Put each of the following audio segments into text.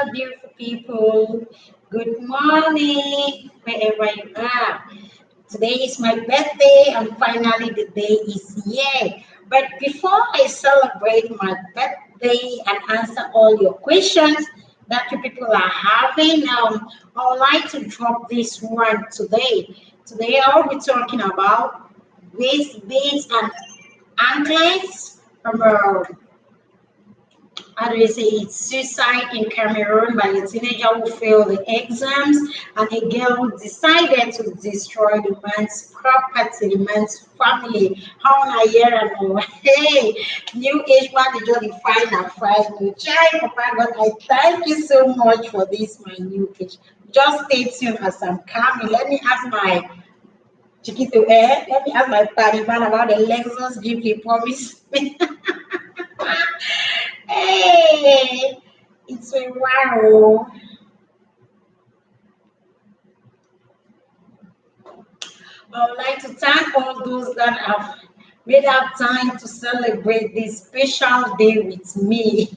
Hello, beautiful people. Good morning, wherever you are. Today is my birthday, and finally, the day is here. But before I celebrate my birthday and answer all your questions that you people are having, I would like to drop this one today. Today, I'll be talking about waist beads and anklets. How do you say it? Suicide in Cameroon by a teenager who failed the exams and a girl who decided to destroy the man's property, the man's family. How na year and oh, hey, new age man is just define and fine. No child, Papa God, I thank you so much for this, my new age. Just stay tuned as I'm coming. Let me ask my Chiquito, let me ask my party man about the Lexus Jeep he promised me. Hey, it's a wow. I would like to thank all those that have made up time to celebrate this special day with me.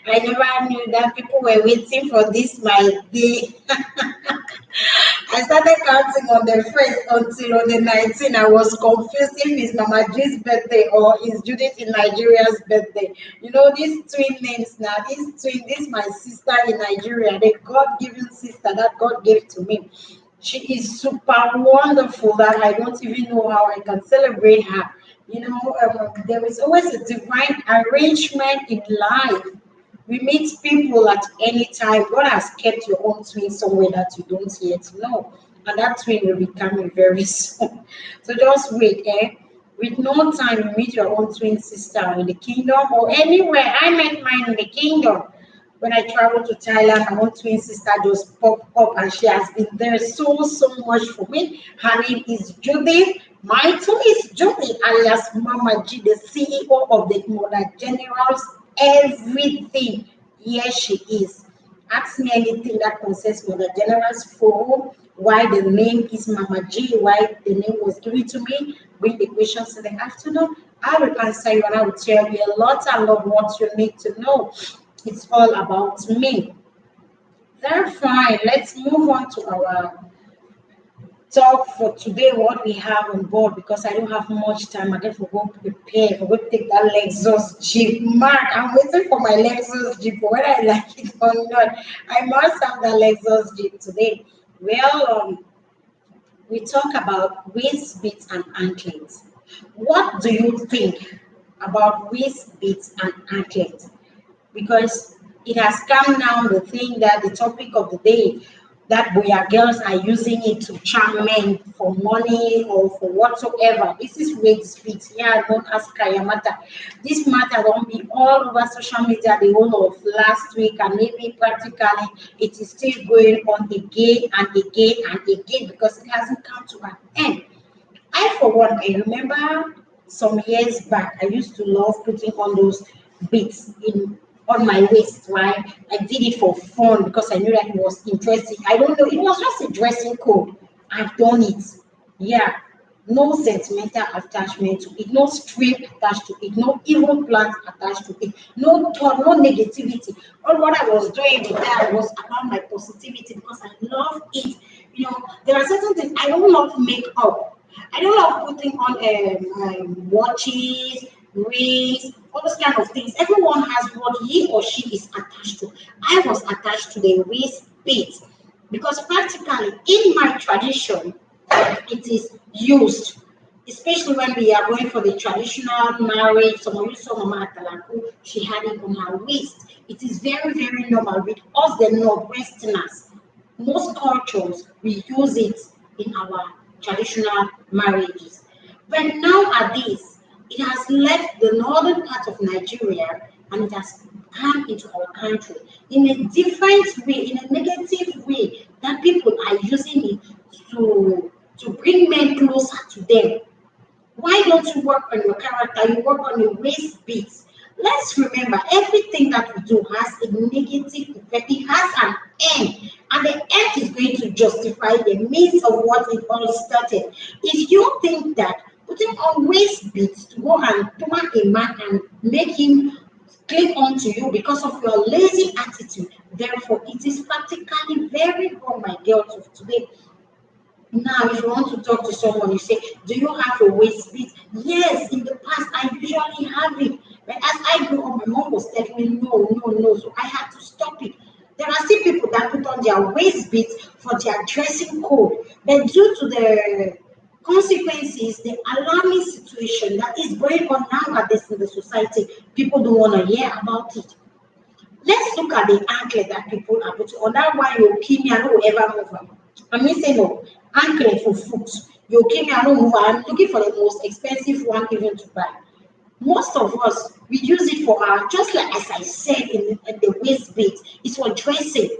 I never knew that people were waiting for this my day. I started counting on the first until on the 19th. I was confused if it's Mama G's birthday or it's Judith in Nigeria's birthday. You know, these twin names now, this is my sister in Nigeria, the God given sister that God gave to me. She is super wonderful that I don't even know how I can celebrate her. There is always a divine arrangement in life. We meet people at any time. God has kept your own twin somewhere that you don't yet know. And that twin will be coming very soon. So just wait, eh? With no time, you meet your own twin sister in the kingdom or anywhere. I met mine in the kingdom. When I traveled to Thailand, my own twin sister just popped up and she has been there so much for me. Her name is Judith. My twin is Judy alias Mama G, the CEO of the Mother Generals. Everything. Yes, she is. Ask me anything that concerns Mother Generals Forum, why the name is Mama G, why the name was given to me. Bring the questions in the afternoon. I will answer you and I will tell you a lot of what you need to know. It's all about me. That's fine. Let's move on to our talk for today, what we have on board, because I don't have much time. I get to go prepare. I'm going to take that Lexus Jeep. Mark, I'm waiting for my Lexus Jeep, whether I like it or not. I must have the Lexus Jeep today. Well, we talk about waist beads and anklets. What do you think about waist beads and anklets? Because it has come now the thing that the topic of the day that boy or girls are using it to charm men for money or for whatsoever. This is weight speed. Yeah, don't ask Kayamata. This matter won't be all over social media the whole of last week, and maybe practically it is still going on again and again and again because it hasn't come to an end. I, for one, I remember some years back, I used to love putting on those beads in on my waist, right? I did it for fun because I knew that it was interesting. I don't know, it was just a dressing code. I've done it. Yeah. No sentimental attachment to it, no string attached to it, no evil plans attached to it, no thought, no negativity. All what I was doing with that was about my positivity because I love it. There are certain things I don't love makeup. I don't love putting on watches, rings, all those kind of things. Everyone has what he or she is attached to. I was attached to the wrist beads because practically in my tradition, it is used, especially when we are going for the traditional marriage. Some of you saw Mama Atalaku, she had it on her waist. It is very normal with us, the Northwesterners. Most cultures, we use it in our traditional marriages. But nowadays, it has left the northern part of Nigeria and it has come into our country in a different way, in a negative way, that people are using it to bring men closer to them. Why don't you work on your character? You work on your waist beats. Let's remember, everything that we do has a negative effect. It has an end, and the end is going to justify the means of what it all started. If you think that putting on waist beats to go and turn a man and make him cling on to you because of your lazy attitude. Therefore, it is practically very wrong, my girls of today. Now, if you want to talk to someone, you say, do you have a waist beat? Yes, in the past, I usually have it. But as I grew up, my mom was telling me, no, no, no. So I had to stop it. There are still people that put on their waist beats for their dressing code. But due to the consequences, the alarming situation that is going on nowadays in the society, people don't want to hear about it. Let's look at the anklet that people are putting on. That one, you keep me, I don't ever move on. I mean, say no, anklet for foot. You keep me, I don't move on. I'm looking for the most expensive one even to buy. Most of us, we use it for our, just like as I said in the waist beat, it's for dressing.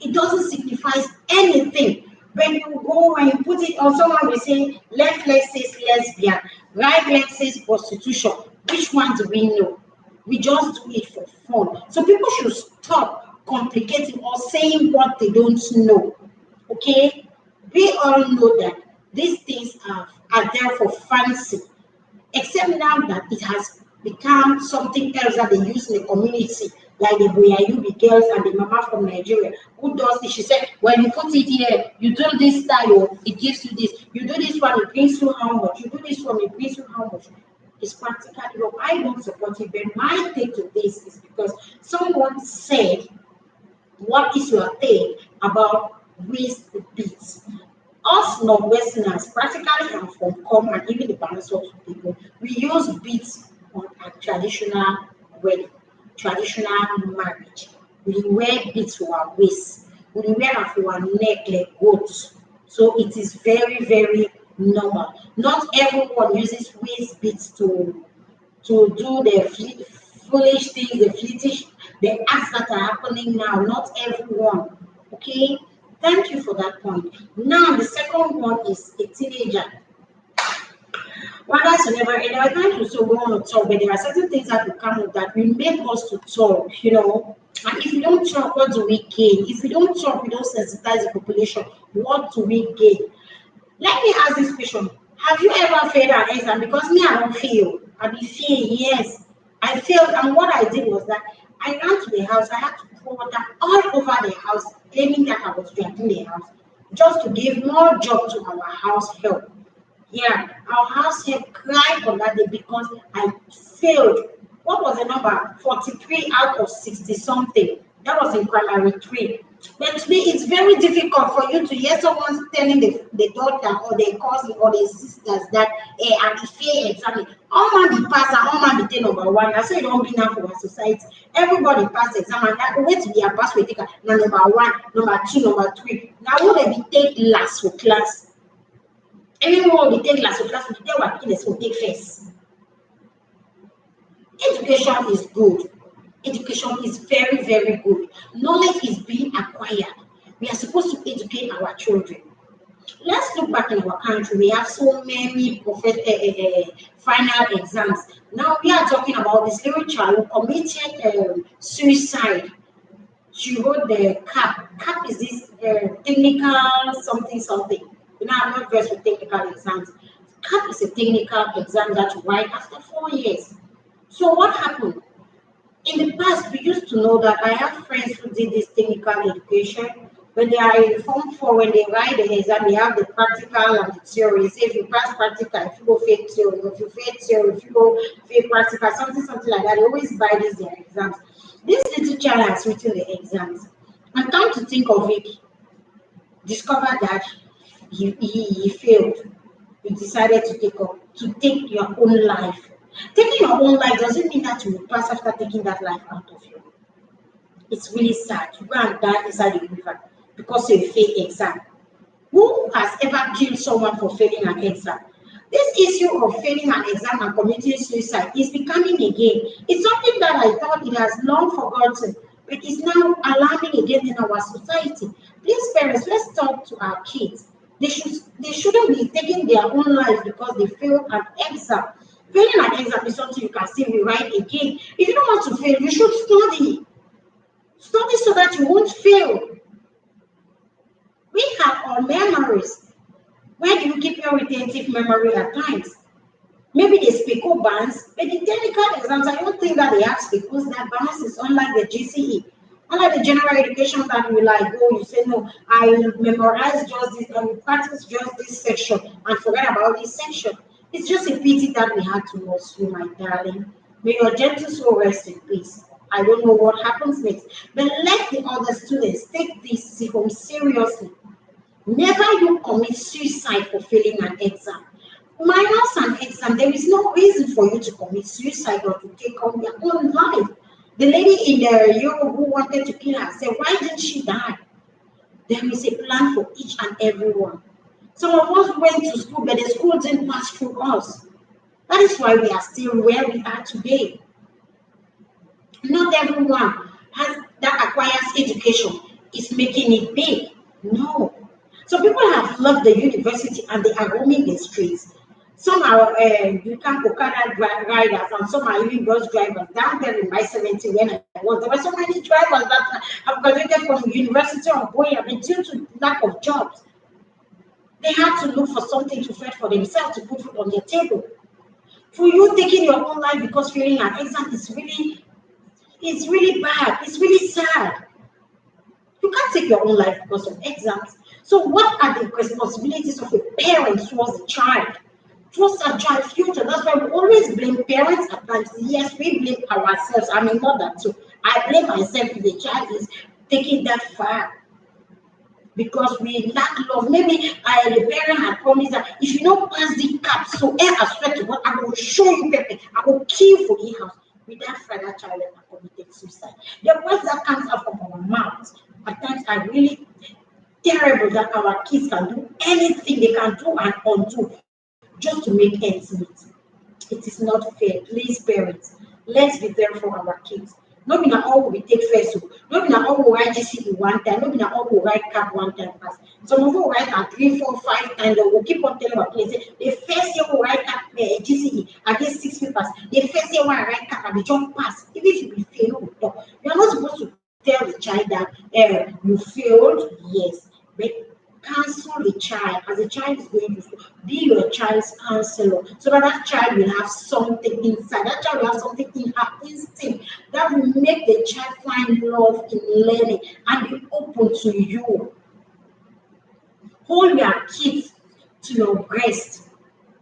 It doesn't signify anything. When you go and you put it on, someone will say, left leg says lesbian, right leg says prostitution. Which one do we know? We just do it for fun. So people should stop complicating or saying what they don't know. Okay? We all know that these things are there for fancy. Except now that it has become something else that they use in the community, like the Boyayubi girls and the mama from Nigeria who does it. She said, when you put it here, you do this style, it gives you this. You do this one, it brings you how much. You do this one, it brings you how much. It's practically wrong. I don't support it, but my take to this is because someone said, what is your take about waist beads? Us non-Westerners, practically I'm from Com and even the balance of people, we use beads on a traditional wedding, traditional marriage. We wear beads for our waist. We wear it for our neck like goats. So it is very, very normal. Not everyone uses waist beads to do the foolish things, the fleetish, the acts that are happening now. Not everyone. Okay? Thank you for that point. Now, the second one is a teenager. Whether it's never, and I thank you so go on to talk, but there are certain things that will come with that will make us to talk, you know. And if you don't talk, what do we gain? If we don't talk, we don't sensitize the population, what do we gain? Let me ask this question. Have you ever failed an exam? Because me, I don't fail. I be fail, yes. I failed, and what I did was that I ran to the house. I had to pour water all over the house, claiming that I was driving the house, just to give more job to our house help. Yeah, our house help cried on that day because I failed. What was the number? 43 out of 60 something. That was in primary three. But today it's very difficult for you to hear someone telling the daughter or the cousin or the sisters that I'm fair exam. All man be pass and all man be take number one. That's why you don't be now for our society. Everybody pass exam and that wait to be a pass we take now number one, number two, number three. Now what they be take last for class. Everyone will take last for class, we tell what kids will take first. Education is good. Education is very, very good. Knowledge is being acquired. We are supposed to educate our children. Let's look back in our country. We have so many final exams. Now we are talking about this little child who committed suicide. She wrote the CAP. CAP is this technical something something. You know, I'm not versed with technical exams. CAP is a technical exam that you write after 4 years. So what happened? In the past, we used to know that I have friends who did this technical education. When they are in Form 4, when they write the exam, they have the practical and the theory. Say if you pass practical, if you go fail theory, if you fail theory, if you go fail practical, something like that. They always buy these their exams. This little child has written the exams. And come to think of it, discover that he failed. He decided to take your own life. Taking your own life doesn't mean that you will pass after taking that life out of you. It's really sad. You go and die inside the river because you failed exam. Who has ever killed someone for failing an exam? This issue of failing an exam and committing suicide is becoming again. It's something that I thought it has long forgotten, but it's now alarming again in our society. Please, parents, let's talk to our kids. They shouldn't be taking their own life because they failed an exam. Failing an exam is something you can still rewrite again. If you don't want to fail, you should study. Study so that you won't fail. We have our memories. Where do you keep your retentive memory at times? Maybe they speak bands, but the technical exams, I don't think that they ask because that balance is unlike the GCE. Unlike the general education that you like, oh, you say, no, I will memorize just this, I will practice just this section and forget about this section. It's just a pity that we had to lose you, my darling. May your gentle soul rest in peace. I don't know what happens next, but let the other students take this home seriously. Never you commit suicide for failing an exam. Minus an exam, there is no reason for you to commit suicide or to take on your own life. The lady in the Europe who wanted to kill herself, why didn't she die? There is a plan for each and every one. Some of us went to school, but the school didn't pass through us. That is why we are still where we are today. Not everyone that acquires education is making it big. No. So people have left the university and they are roaming the streets. Some are you can Okada riders and some are even bus drivers. Down there in my 70 when I was, there were so many drivers that have graduated from the University of Boya, but due to lack of jobs, they had to look for something to fend for themselves, to put food on their table. For you taking your own life because failing an exam is really bad. It's really sad. You can't take your own life because of exams. So what are the responsibilities of a parent towards a child? Towards a child's future. That's why we always blame parents at times. Yes, we blame ourselves. I'm a mother too. I blame myself if the child is taking that far. Because we lack love. Maybe the parent had promised that if you don't pass the cap, so I swear to God, I will show you Pepe. I will kill for the house. With that father child that committed suicide. The words that comes out from our mouths at times are really terrible that our kids can do anything they can do and undo just to make ends meet. It is not fair. Please, parents, let's be there for our kids. Not be all we take first. Not be all we write GCE one time. Not be all we write cap one time pass. Some of us write at 3, 4, 5 times. We'll keep on telling our kids. The first year we write cap GCE, I get 6 papers. The first year when I write cap, I be jump pass. Even if you fail, we talk. You are not supposed to tell the child that you failed. Yes, but counsel the child as the child is going to school. Be your child's counselor so that child will have something inside. That child will have something in her instinct that will make the child find love in learning and be open to you. Hold your kids to your breast.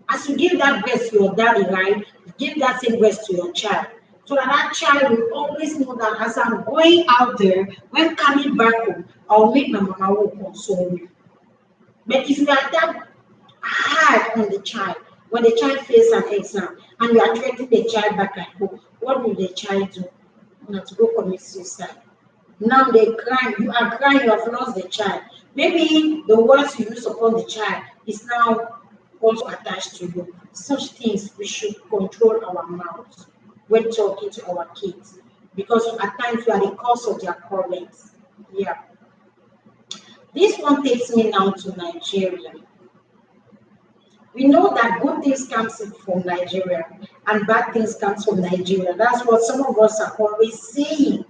As you give that breast to your daddy, right? Give that same breast to your child. So that child will always know that as I'm going out there, when coming back home, I'll make my mama will console me. But if you are that hard on the child, when the child fails an exam and you are treating the child back at home, what will the child do? Not to go commit suicide. Now they cry, you are crying, you have lost the child. Maybe the words you use upon the child is now also attached to you. Such things we should control our mouths when talking to our kids because at times we are the cause of their problems. Yeah. This one takes me now to Nigeria. We know that good things come from Nigeria and bad things come from Nigeria. That's what some of us are always saying.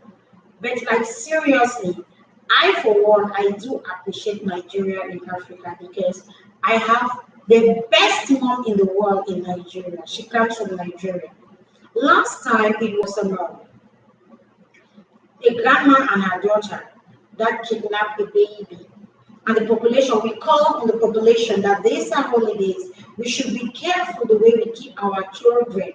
But like seriously, I for one, I do appreciate Nigeria in Africa because I have the best mom in the world in Nigeria. She comes from Nigeria. Last time it was a grandma and her daughter that kidnapped a baby. And the population, we call on the population that these are holidays. We should be careful the way we keep our children.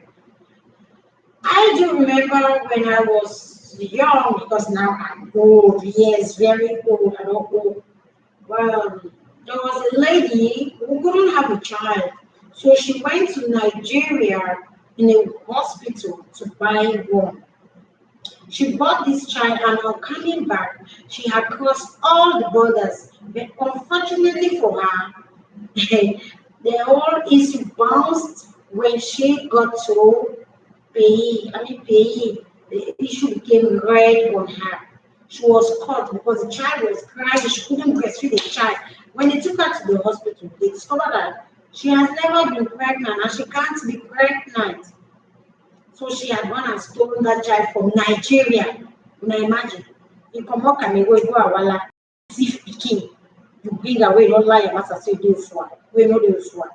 I do remember when I was young, because now I'm old, yes, very old, I don't know. Well, there was a lady who couldn't have a child. So she went to Nigeria in a hospital to buy one. She bought this child and on coming back, she had crossed all the borders. But unfortunately for her, the whole issue bounced when she got to pay. The issue became red on her. She was caught because the child was crying. She couldn't breastfeed the child. When they took her to the hospital, they discovered that she has never been pregnant and she can't be pregnant. So she had gone and stolen that child from Nigeria. Now imagine, you come up and go wahala, thief pikin, you bring away, don't lie, your master say do for. We know do for.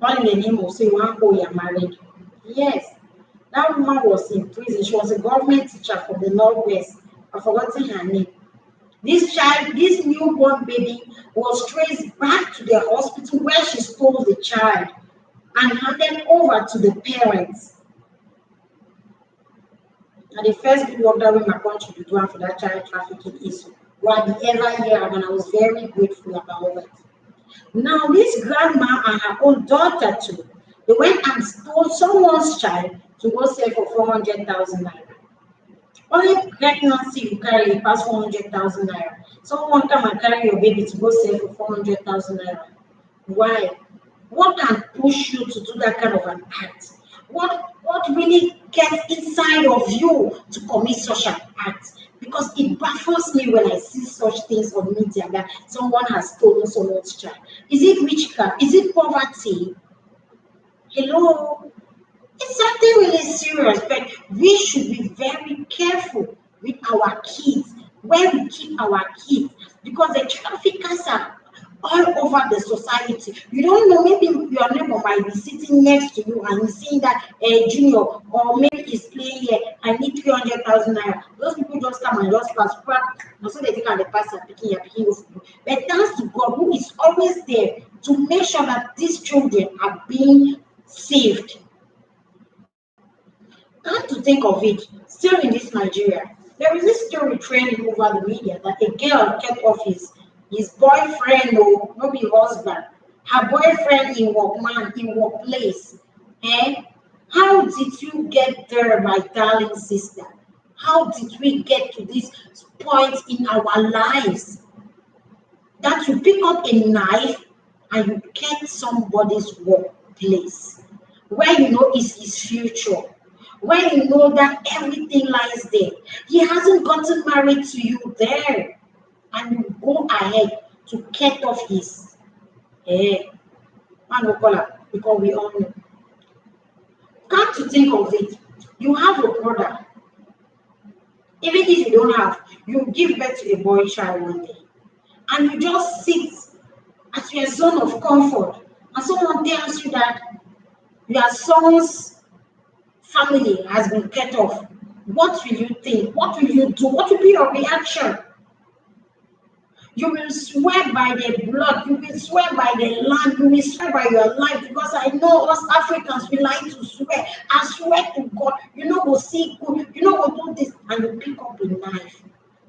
All in the name of saying one oh you're married. Yes, that woman was in prison. She was a government teacher from the northwest. I've forgotten her name. This child, this newborn baby, was traced back to the hospital where she stole the child and handed over to the parents. And the first big work that we my country to do for that child trafficking issue. What the ever hear, and I was very grateful about that. Now, this grandma and her own daughter too, they went and stole someone's child to go sell for 400,000 naira. Only pregnancy you carry you pass 400,000 naira. Someone come and carry your baby to go sell for 400,000 naira. Why? What can push you to do that kind of an act? What really gets inside of you to commit such an act? Because it baffles me when I see such things on media that someone has stolen someone's child. Is it witchcraft? Is it poverty? Hello? It's something really serious, but we should be very careful with our kids, where we keep our kids, because the traffickers are all over the society. You don't know, maybe your neighbor might be sitting next to you and you see that a junior or maybe is playing here, I need 300,000 naira. Those people just come and just pass, and so they think the pass are picking your food. But thanks to God, who is always there to make sure that these children are being saved. Come to think of it, still in this Nigeria, there is this story trending over the media that a girl kept off his boyfriend or maybe husband, her boyfriend in WORKMAN, in workplace. Eh? How did you get there, my darling sister? How did we get to this point in our lives that you pick up a knife and you get somebody's workplace where you know is his future? When you know that everything lies there, he hasn't gotten married to you there, and you go ahead to cut off his hair. Because we all know. Come to think of it, you have a brother. Even if you don't have, you give birth to a boy child one day, and you just sit at your zone of comfort, and someone tells you that your son's family has been cut off. What will you think? What will you do? What will be your reaction? You will swear by the blood, you will swear by the land, you will swear by your life, because I know us Africans, we like to swear. I swear to God, you know, we'll see good, you know, we'll do this, and you pick up a knife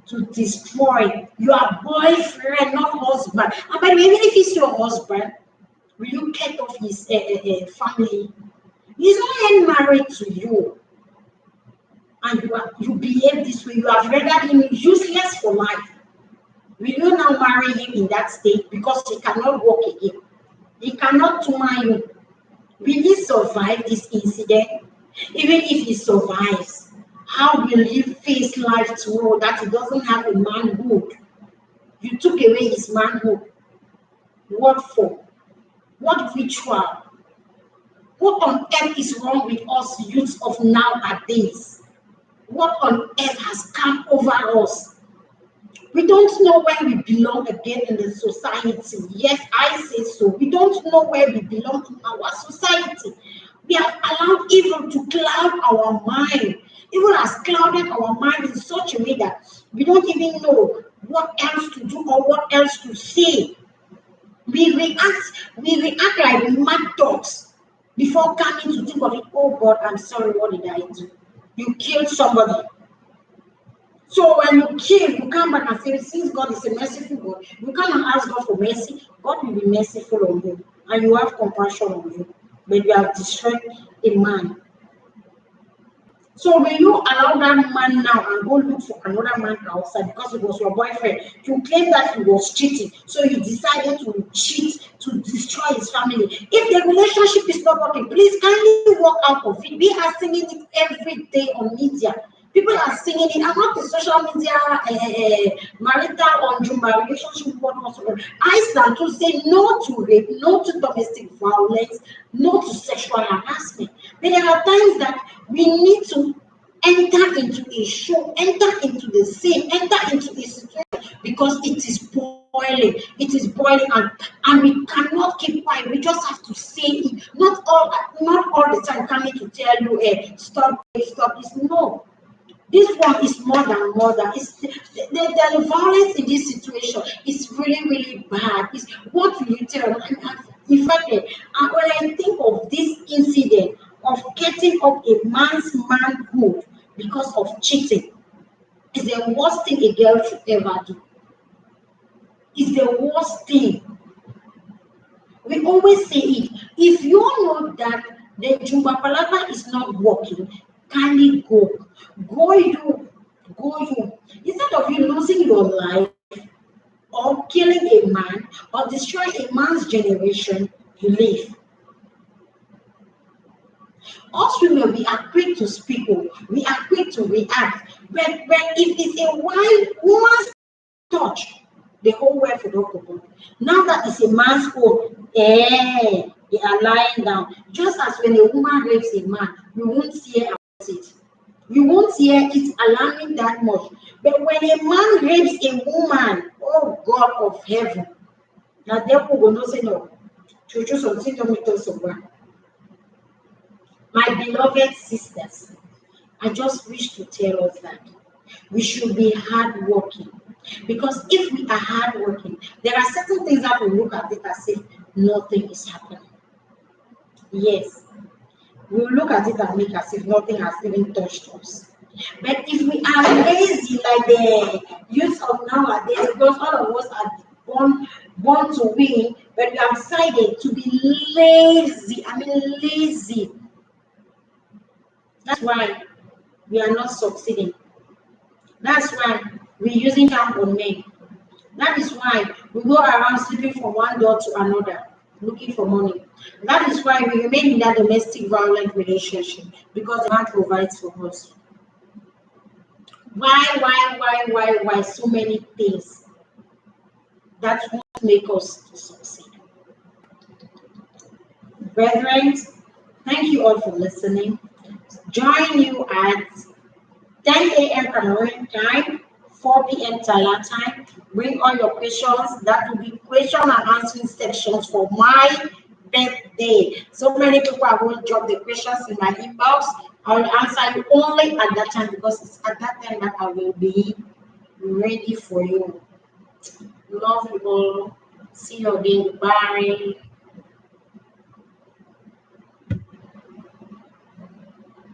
to destroy your boyfriend, not husband. And by the way, even if it's your husband, will you cut off his family? He's not yet married to you, and you behave this way. You have rendered him useless for life. Will you now marry him in that state because he cannot walk again? He cannot tumor you. Will he survive this incident? Even if he survives, how will he face life tomorrow that he doesn't have a manhood? You took away his manhood. What for? What ritual? What on earth is wrong with us youths of nowadays? What on earth has come over us? We don't know where we belong again in the society. Yes, I say so. We don't know where we belong in our society. We have allowed evil to cloud our mind. Evil has clouded our mind in such a way that we don't even know what else to do or what else to say. We react like mad dogs before coming to think of it. Oh God, I'm sorry, what did I do? You killed somebody. So when you kill, you come back and say, since God is a merciful God, you come and ask God for mercy. God will be merciful on you, and you have compassion on you. But you have destroyed a man. So when you allow that man now and go look for another man outside because it was your boyfriend, you claim that he was cheating. So you decided to cheat to destroy his family. If the relationship is not working, please kindly walk out of it. We are singing it every day on media. People are singing it. I'm not the social media marital or my relationship whatsoever. I stand to say no to rape, no to domestic violence, no to sexual harassment. But there are times that we need to enter into a show, enter into the scene, enter into the situation because it is boiling. It is boiling, and we cannot keep quiet. We just have to say it. Not all the time coming to tell you, hey, stop, stop this. No. This one is more than murder. The violence in this situation is really, really bad. It's what will you tell? In fact, when I think of this incident of getting up a man's manhood because of cheating, it's the worst thing a girl should ever do. It's the worst thing. We always say it. If you know that the Jumba Palapa is not working, kindly go. Go you. Go you. Instead of you losing your life or killing a man or destroying a man's generation, you leave. Us women, we are quick to speak, we are quick to react. But if it's a wild woman's touch, the whole world for don't. Now that it's a man's own, they are lying down. Just as when a woman rapes a man, you won't hear about it. You won't hear it alarming that much. But when a man rapes a woman, oh God of heaven, now therefore will not say no. Chuchu something to me to someone. My beloved sisters, I just wish to tell us that we should be hardworking. Because if we are hardworking, there are certain things that we look at it as if nothing is happening. Yes, we will look at it and make as if nothing has even touched us. But if we are lazy like the youth of nowadays, because all of us are born to win, but we have decided to be lazy. I mean lazy. That's why we are not succeeding. That's why we're using charm on men. That is why we go around sleeping from one door to another, looking for money. That is why we remain in that domestic violent relationship because the man provides for us. Why? So many things that won't make us to succeed. Brethren, thank you all for listening. Join you at 10 a.m. Cameroon time, 4 p.m. Thailand time. Bring all your questions. That will be question and answering sections for my birthday. So many people are going to drop the questions in my inbox. I will answer you only at that time because it's at that time that I will be ready for you. Love you all. See you again. Bye.